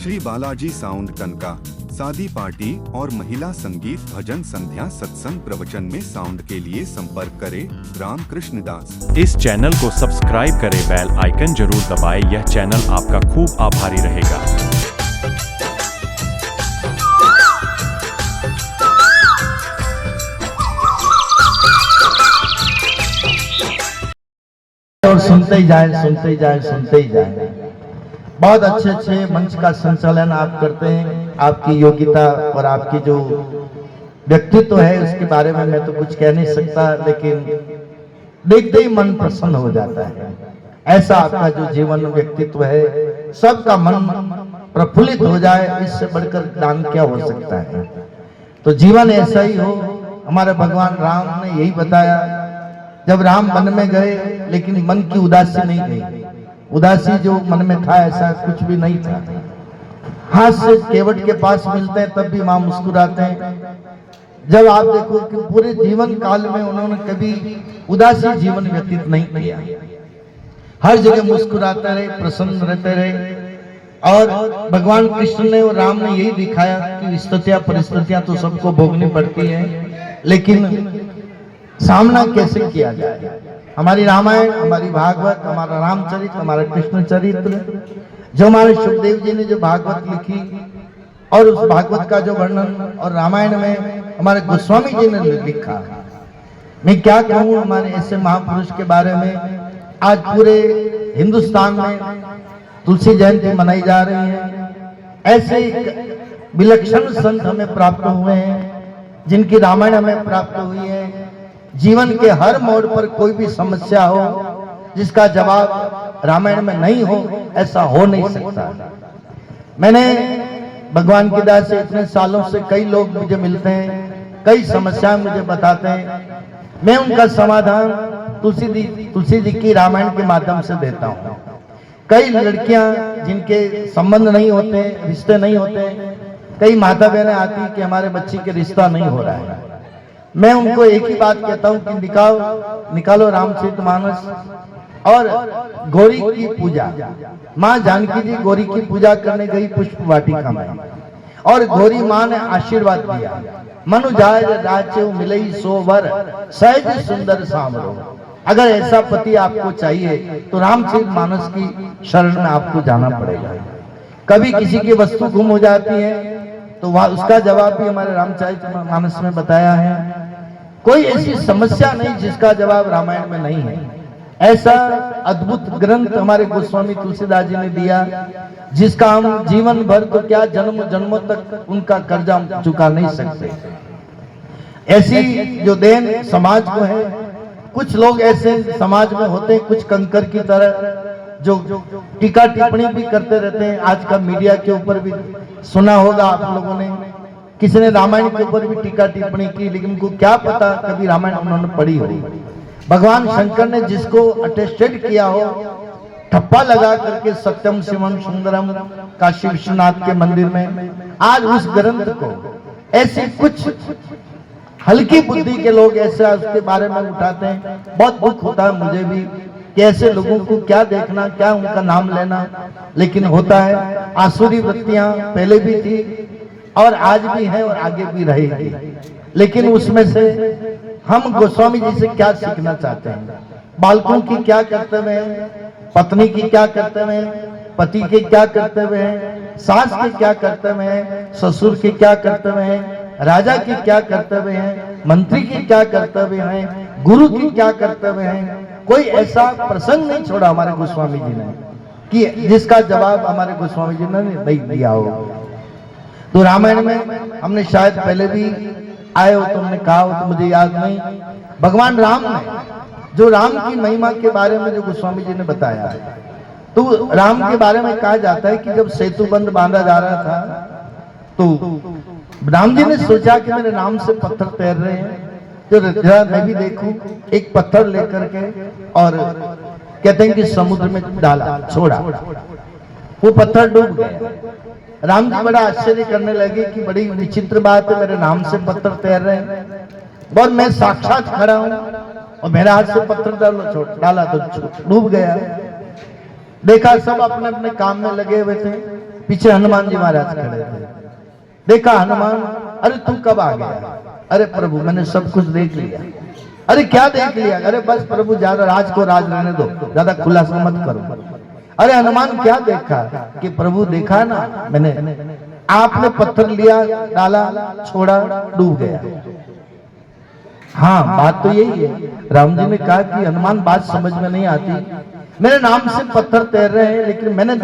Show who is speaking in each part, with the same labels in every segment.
Speaker 1: Shri Balaji sound कनका शादी party और महिला संगीत भजन संध्या सत्संग प्रवचन में साउंड के लिए संपर्क करें रामकृष्ण दास।
Speaker 2: इस चैनल को सब्सक्राइब करें, बेल आइकन जरूर दबाएं। यह चैनल आपका खूब आभारी रहेगा।
Speaker 3: और सुनते ही जाए, सुनते ही जाए, सुनते ही जाए। बहुत अच्छे अच्छे मंच का संचालन आप करते हैं। आपकी योग्यता और आपकी जो व्यक्तित्व है उसके बारे में मैं तो कुछ कह नहीं सकता, लेकिन देखते ही मन प्रसन्न हो जाता है। ऐसा आपका जो जीवन व्यक्तित्व है, सबका मन प्रफुल्लित हो जाए, इससे बढ़कर दान क्या हो सकता है। तो जीवन ऐसा ही हो। हमारे भगवान राम ने यही बताया, जब राम वन में गए लेकिन मन की उदासी नहीं गई। उदासी जो मन में था ऐसा कुछ भी नहीं था। हाथ से केवट के पास मिलते हैं तब भी मां मुस्कुराते हैं। जब आप देखो कि पूरे जीवन काल में उन्होंने कभी उदासी जीवन व्यतीत नहीं किया, हर जगह मुस्कुराते रहे, प्रसन्न रहते रहे। और भगवान कृष्ण ने और राम ने यही दिखाया कि स्थितियां परिस्थितियां तो सबको भोगनी पड़ती है, लेकिन सामना कैसे किया जाए। हमारी रामायण, हमारी भागवत, हमारा रामचरित्र, हमारा कृष्ण चरित्र, जो हमारे सुखदेव जी ने जो भागवत लिखी और उस भागवत का जो वर्णन और रामायण में हमारे गोस्वामी जी ने लिखा। मैं क्या कहूँ हमारे ऐसे महापुरुष के बारे में। आज पूरे हिंदुस्तान में तुलसी जयंती मनाई जा रही है। ऐसे विलक्षण संत हमें प्राप्त हुए हैं, जिनकी रामायण हमें प्राप्त हुई है। जीवन के हर मोड़ पर कोई भी समस्या हो जिसका जवाब रामायण में नहीं हो, ऐसा हो नहीं सकता। मैंने भगवान की दया से इतने सालों से कई लोग मुझे मिलते हैं, कई समस्याएं मुझे बताते हैं। मैं उनका समाधान तुलसी जी की रामायण के माध्यम से देता हूँ। कई लड़कियां जिनके संबंध नहीं होते, रिश्ते नहीं होते, कई माता बहनें आती कि हमारे बच्ची के रिश्ता नहीं हो रहा है। मैं उनको एक ही बात कहता हूँ कि निकालो रामचरितमानस और गौरी की पूजा। माँ जानकी जी गौरी की पूजा करने गई पुष्प वाटिका में, और गौरी माँ ने आशीर्वाद दिया, मनु जाय राचे मिलई सोवर सहज सुंदर सामरो। अगर ऐसा पति आपको चाहिए तो रामचरितमानस की शरण में आपको जाना पड़ेगा। कभी किसी की वस्तु गुम हो जाती है तो वह उसका जवाब भी हमारे रामचरितमानस में बताया है। कोई ऐसी समस्या नहीं जिसका जवाब रामायण में नहीं है। ऐसा अद्भुत ग्रंथ हमारे गोस्वामी तुलसीदास जी ने दिया, जिसका हम जीवन भर तो क्या जन्म जन्मों तक उनका कर्जा हम चुका नहीं सकते। ऐसी जो देन समाज को है, कुछ लोग ऐसे समाज में होते हैं, कुछ कंकर की तरह जो टीका टिप्पणी भी करते रहते हैं। आज का मीडिया के ऊपर भी सुना होगा आप लोगों ने, किसी ने रामायण के ऊपर भी टीका टिप्पणी की, लेकिन उनको क्या पता कभी रामायण उन्होंने पढ़ी हो। भगवान शंकर ने जिसको अटेस्टेड किया हो, ठप्पा लगा करके सत्यम शिवम सुंदरम काशी विश्वनाथ के मंदिर में, आज उस ग्रंथ को ऐसे कुछ हल्की बुद्धि के लोग ऐसे उसके बारे में उठाते हैं। बहुत दुख होता है मुझे भी कि ऐसे लोगों को क्या देखना, क्या उनका नाम लेना, लेकिन होता है। आसुरी वृत्तियां पहले भी थी और आज भी है और आगे भी रहेगी, लेकिन उसमें से हम गोस्वामी जी से क्या सीखना चाहते हैं। बालकों की क्या कर्तव्य है, पत्नी की क्या कर्तव्य है, पति के क्या कर्तव्य है, सास के क्या कर्तव्य है, ससुर के क्या कर्तव्य है, राजा की क्या कर्तव्य है, मंत्री की क्या कर्तव्य है, गुरु की क्या कर्तव्य है। कोई ऐसा प्रसंग नहीं छोड़ा हमारे गोस्वामी जी ने कि जिसका जवाब हमारे गोस्वामी जी ने नहीं दिया हो। तो रामायण में हमने शायद पहले भी आए हो, तुमने कहा हो तो मुझे याद नहीं। भगवान राम ने जो राम की महिमा के बारे में जो गोस्वामी जी ने बताया है, तो राम के बारे में कहा जाता है कि जब सेतु बंध बांधा जा रहा था तो राम जी ने सोचा कि मेरे नाम से पत्थर तैर रहे हैं, तो जरा मैं भी देखूं। एक पत्थर लेकर के और कहते हैं कि समुद्र में डाला, छोड़ा, वो पत्थर डूब गया। राम जी बड़ा आश्चर्य करने लगे कि बड़ी विचित्र बात है, मेरे नाम से पत्थर तैर रहे हैं और मैं साक्षात खड़ा हूं और मेरे हाथ से पत्थर डाला तो डूब गया। देखा सब अपने अपने काम में लगे हुए थे। पीछे हनुमान जी महाराज खड़े थे। देखा हनुमान, अरे तू कब आ गया? अरे प्रभु मैंने सब कुछ देख लिया। अरे क्या देख लिया? अरे बस प्रभु ज्यादा राज को राज रहने दो, ज्यादा खुलासा मत करो। अरे हनुमान क्या देखा? कि प्रभु देखा ना मैंने, आपने पत्थर लिया, डाला, छोड़ा, डूब गया। हाँ बात तो यही है। राम जी ने कहा कि हनुमान बात समझ में नहीं आती, मेरे नाम से पत्थर तैर रहे हैं, लेकिन मैंने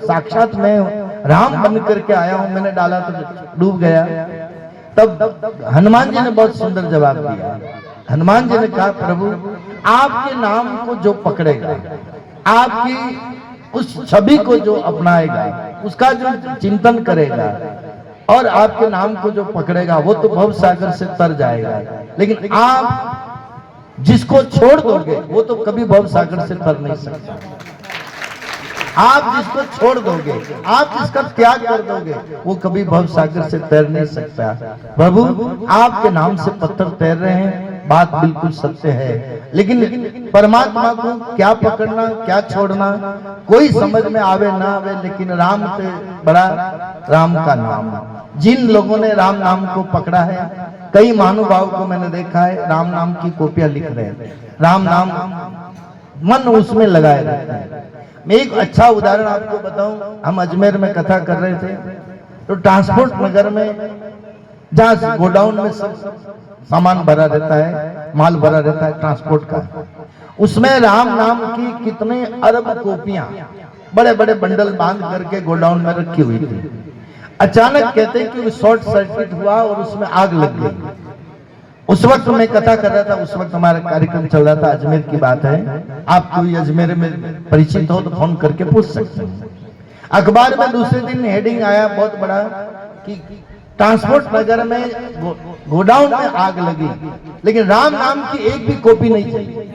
Speaker 3: साक्षात मैं राम बन करके आया हूं, मैंने डाला तो डूब गया। तब हनुमान जी ने बहुत सुंदर जवाब दिया। हनुमान जी ने कहा प्रभु आपके नाम को जो पकड़ेगा, आपकी उस छवि को जो अपनाएगा, उसका जो चिंतन करेगा और आपके नाम को जो पकड़ेगा वो तो भव सागर से तर जाएगा, लेकिन आप जिसको छोड़ दोगे वो तो कभी भव सागर से तर नहीं सकता। आप जिसको छोड़ दोगे, आप जिसका त्याग कर दोगे, वो कभी भव सागर से तैर नहीं सकता। प्रभु आपके नाम से पत्थर तैर रहे हैं, बात बिल्कुल सत्य है, लेकिन परमात्मा को क्या पकड़ना क्या छोड़ना कोई समझ में आवे ना आवे, लेकिन राम से बड़ा राम का नाम। जिन लोगों ने राम नाम को पकड़ा है, कई महानुभाव को मैंने देखा है राम नाम की कॉपियां लिख रहे हैं, राम नाम मन उसमें लगाए रहते हैं। मैं एक अच्छा उदाहरण आपको बताऊं, हम अजमेर में कथा कर रहे थे तो ट्रांसपोर्ट नगर में जहाँ गोडाउन में सब सामान भरा रहता है, माल भरा रहता है ट्रांसपोर्ट का, उसमें राम नाम की कितने अरब कॉपियां बड़े बड़े बंडल बांध करके गोडाउन में रखी हुई थी। अचानक कहते हैं कि शॉर्ट सर्किट हुआ और उसमें आग लग गई। उस वक्त मैं कथा कर रहा था, उस वक्त हमारा कार्यक्रम चल रहा था, अजमेर की बात है, आप कोई अजमेर में परिचित हो तो फोन करके पूछ सकते हैं। अखबार में दूसरे दिन हेडिंग आया बहुत बड़ा कि ट्रांसपोर्ट नगर में गोडाउन में आग लगी, लेकिन राम नाम की एक भी कॉपी नहीं चाहिए।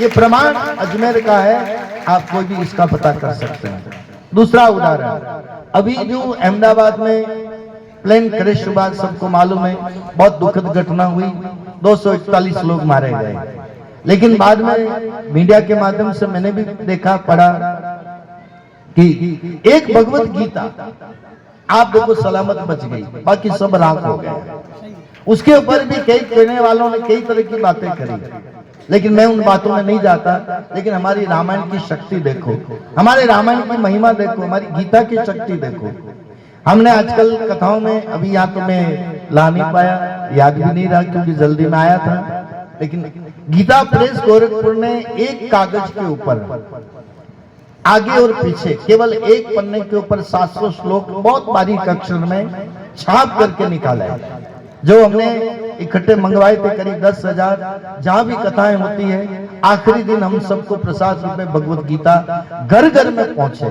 Speaker 3: ये प्रमाण अजमेर का है, आप कोई भी इसका पता कर सकते हैं। दूसरा उदाहरण, अभी जो अहमदाबाद में प्लेन क्रैश हुआ, सबको मालूम है, बहुत दुखद घटना हुई, 241 लोग मारे गए, लेकिन बाद में मीडिया के माध्यम से मैंने भी देखा पढ़ा कि एक भगवत गीता आप देखो सलामत बच गई, बाकी सब राख हो गए। उसके ऊपर भी कई कहने वालों ने कई तरह की बातें करी, लेकिन मैं उन बातों में नहीं जाता। लेकिन हमारी रामायण की शक्ति देखो, हमारे रामायण की महिमा देखो, हमारी गीता की शक्ति देखो। हमने आजकल कथाओं में, अभी यहाँ तो मैं ला नहीं पाया, याद भी नहीं रहा क्योंकि जल्दी में आया था, लेकिन गीता प्रेस गोरखपुर ने एक कागज के ऊपर आगे और पीछे केवल एक पन्ने के ऊपर 700 श्लोक बहुत बारीक अक्षर में छाप करके निकाला है, जो हमने इकट्ठे मंगवाए थे करीब 10,000। जहां भी कथाएं होती है, आखिरी दिन हम सबको प्रसाद रूप में भगवत गीता घर घर में पहुंचे,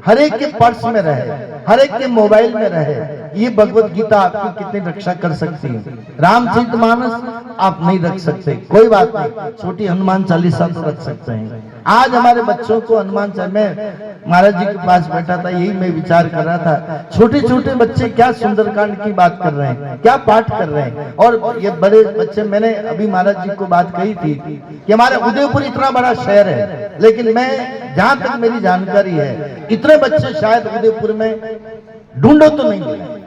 Speaker 3: हर एक के पर्स में रहे, हर एक के मोबाइल में रहे। ये भगवत गीता आपकी कितनी रक्षा कर सकती है। रामचरितमानस आप नहीं रख सकते, कोई बात नहीं, छोटी हनुमान चालीसा तो रख सकते हैं। आज हमारे बच्चों को हनुमान चालीसा, मैं महाराज जी के पास बैठा था, यही मैं विचार कर रहा था, छोटे छोटे बच्चे क्या सुंदरकांड की बात कर रहे हैं, क्या पाठ कर रहे हैं, और ये बड़े बच्चे, मैंने अभी महाराज जी को बात कही थी कि हमारे उदयपुर इतना बड़ा शहर है, लेकिन मैं जहां तक मेरी जानकारी है इतने बच्चे शायद उदयपुर में ढूंढो तो नहीं मिले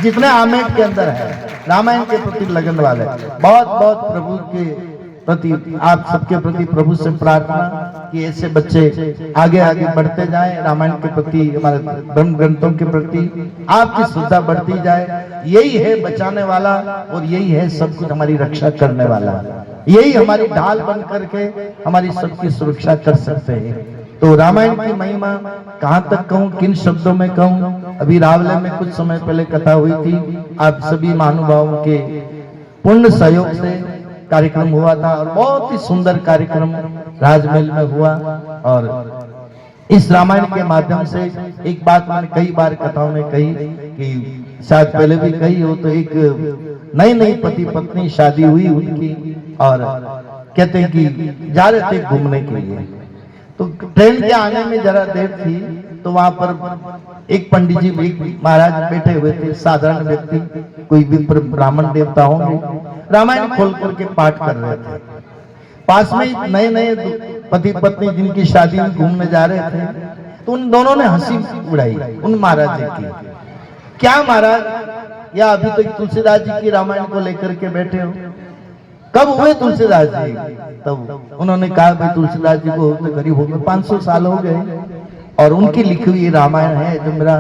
Speaker 3: जितने आमेट के अंदर है रामायण के प्रति लगन वाले। बहुत बहुत प्रभु के प्रति, आप सबके प्रति प्रभु से प्रार्थना कि ऐसे बच्चे आगे आगे बढ़ते जाएं, रामायण के प्रति, हमारे धर्म ग्रंथों के प्रति आपकी श्रद्धा बढ़ती जाए। यही है बचाने वाला और यही है सब कुछ हमारी रक्षा करने वाला, यही हमारी ढाल बन करके हमारी सबकी सुरक्षा कर सकते हैं। तो रामायण की महिमा कहाँ तक कहूँ, किन शब्दों में कहूँ। अभी रावले में कुछ समय पहले कथा हुई थी, आप सभी महानुभावों के पूर्ण सहयोग से कार्यक्रम हुआ था और बहुत ही सुंदर कार्यक्रम राजमहल में हुआ। और इस रामायण के माध्यम से एक बात मैंने कई बार कथाओं में कही कि शायद पहले भी कही हो, तो एक नई नई पति पत्नी शादी हुई उनकी, और कहते हैं कि जा रहे थे घूमने के लिए, तो ट्रेन के आने में जरा देर थी, तो वहां पर एक पंडित जी, एक महाराज बैठे हुए थे, साधारण व्यक्ति, कोई विप्र ब्राह्मण देवता होंगे, रामायण खोल करके पाठ कर रहे थे। पास में नए नए पति पत्नी जिनकी शादी में घूमने जा रहे थे, तो उन दोनों ने हंसी उड़ाई उन महाराज जी की। क्या महाराज, या अभी तक तुलसीदास जी की रामायण को लेकर के बैठे हो? कब हुए तुलसीदास जी? तब उन्होंने कहा भाई तुलसीदास जी को तो करीब हो गए 500 साल हो गए, और उनकी लिखी हुई रामायण है जो मेरा,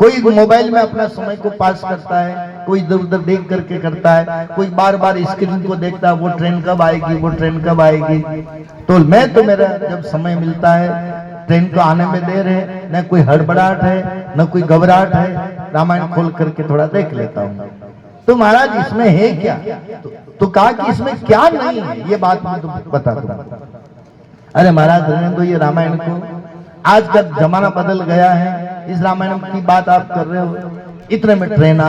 Speaker 3: कोई मोबाइल में अपना समय को पास करता है, कोई इधर उधर देख करके करता है, कोई बार बार स्क्रीन को देखता है, वो ट्रेन कब आएगी, वो ट्रेन कब आएगी। तो मैं तो मेरा जब समय मिलता है ट्रेन को आने में देर है, न कोई हड़बड़ाहट है न कोई घबराहट है, रामायण खोल करके थोड़ा देख लेता हूँ। तो महाराज इसमें है क्या? तो कहा कि इसमें क्या नहीं है, ये बात मैं तुमको बता दूं। अरे महाराज रहने दो ये रामायण को, आज का जमाना बदल गया है, इस रामायण की बात आप कर रहे हो। इतने में ट्रेन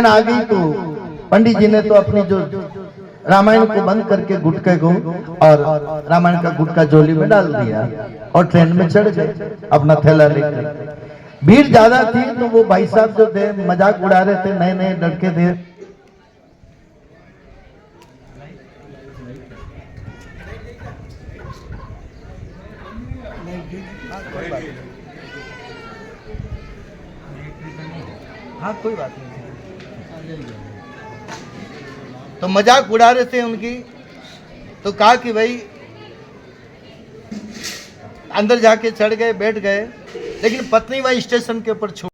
Speaker 3: आ गई तो पंडित जी ने तो अपनी जो रामायण को बंद करके गुटके को और रामायण का गुटका झोली में डाल दिया और ट्रेन में चढ़ गए अपना थैला लेकर। भीड़ ज्यादा थी तो वो भाई साहब जो थे मजाक उड़ा रहे थे, नए नए लड़के थे। हाँ कोई बात नहीं। तो मजाक उड़ा रहे थे उनकी, तो कहा कि भाई अंदर जाके चढ़ गए, बैठ गए, लेकिन पत्नी वही स्टेशन के ऊपर छोड़